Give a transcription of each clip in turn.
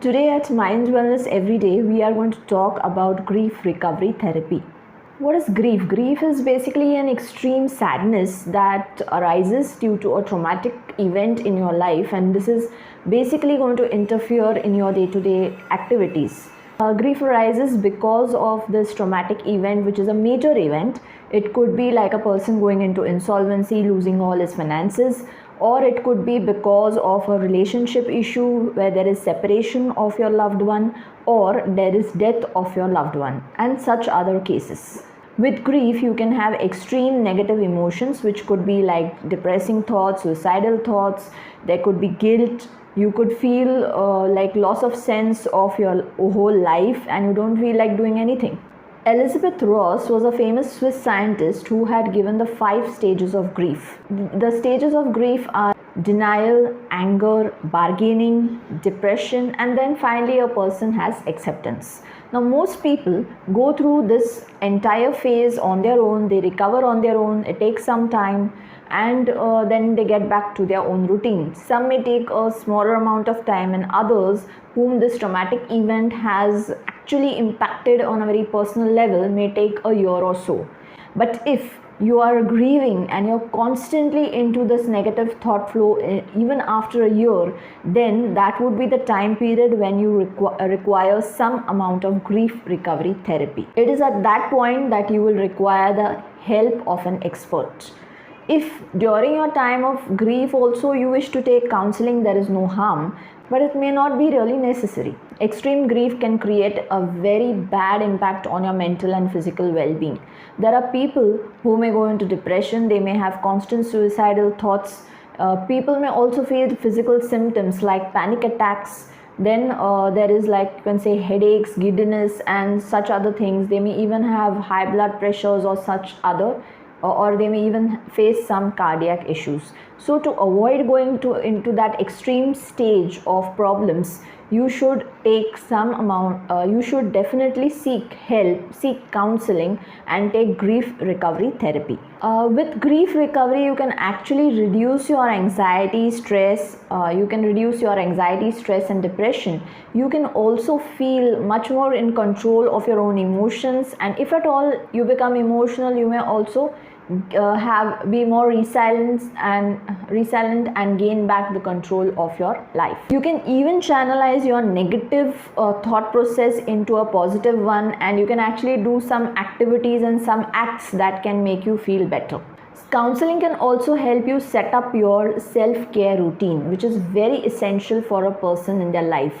Today at Mind Wellness Everyday, we are going to talk about grief recovery therapy. What is grief? Grief is basically an extreme sadness that arises due to a traumatic event in your life, and this is basically going to interfere in your day-to-day activities. Grief arises because of this traumatic event, which is a major event. It could be like a person going into insolvency, losing all his finances, or it could be because of a relationship issue where there is separation of your loved one, or there is death of your loved one, and such other cases. With grief, you can have extreme negative emotions, which could be like depressing thoughts, suicidal thoughts. There could be guilt. You could feel like loss of sense of your whole life, and you don't feel like doing anything. Elizabeth Ross was a famous Swiss scientist who had given the 5 stages of grief. The stages of grief are denial, anger, bargaining, depression, and then finally a person has acceptance. Now, most people go through this entire phase on their own. They recover on their own. It takes some time, and then they get back to their own routine. Some may take a smaller amount of time, and others whom this traumatic event has actually impacted on a very personal level may take a year or so. But if you are grieving and you're constantly into this negative thought flow even after a year, then that would be the time period when you require some amount of grief recovery therapy. It is at that point that you will require the help of an expert. If during your time of grief also you wish to take counseling, there is no harm, but it may not be really necessary. Extreme grief can create a very bad impact on your mental and physical well-being. There are people who may go into depression, they may have constant suicidal thoughts. People may also feel physical symptoms like panic attacks. Then there is, like you can say, headaches, giddiness, and such other things. They may even have high blood pressures or such other, or they may even face some cardiac issues. So to avoid going into that extreme stage of problems, you should take some amount, you should definitely seek help, seek counseling, and take grief recovery therapy. With grief recovery, you can actually reduce your anxiety, stress. You can reduce your anxiety, stress, and depression. You can also feel much more in control of your own emotions, and if at all you become emotional, you may also be more resilient and gain back the control of your life. You can even channelize your negative thought process into a positive one, and you can actually do some activities and some acts that can make you feel better. Counseling can also help you set up your self-care routine, which is very essential for a person in their life.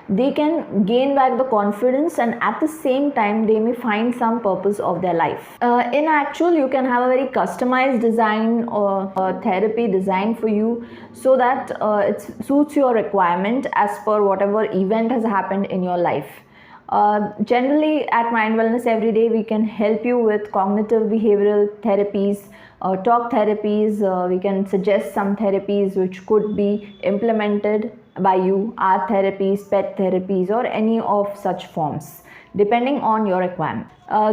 They can gain back the confidence, and at the same time they may find some purpose of their life. In actual, you can have a very customized design or therapy designed for you so that it suits your requirement as per whatever event has happened in your life. Generally at Mind Wellness Everyday, we can help you with cognitive behavioral therapies, talk therapies. We can suggest some therapies which could be implemented by you, art therapies, pet therapies, or any of such forms, depending on your requirement.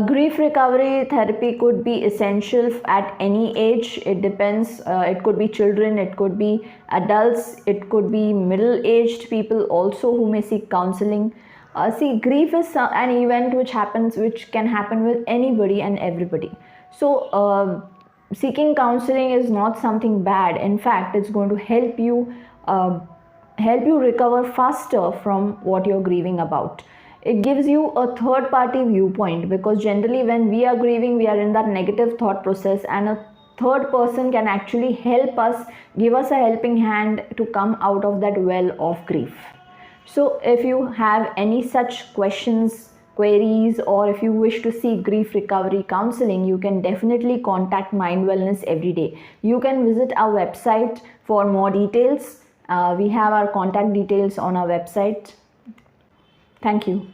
Grief recovery therapy could be essential at any age. It depends. It could be children, it could be adults, it could be middle-aged people also who may seek counseling. See, grief is an event which can happen with anybody and everybody. So seeking counseling is not something bad. In fact, it's going to help you recover faster from what you're grieving about. It gives you a third party viewpoint, because generally when we are grieving, we are in that negative thought process, and a third person can actually help us, give us a helping hand to come out of that well of grief. So if you have any such questions, queries, or if you wish to seek grief recovery counseling, you can definitely contact Mind Wellness Everyday. You can visit our website for more details. We have our contact details on our website. Thank you.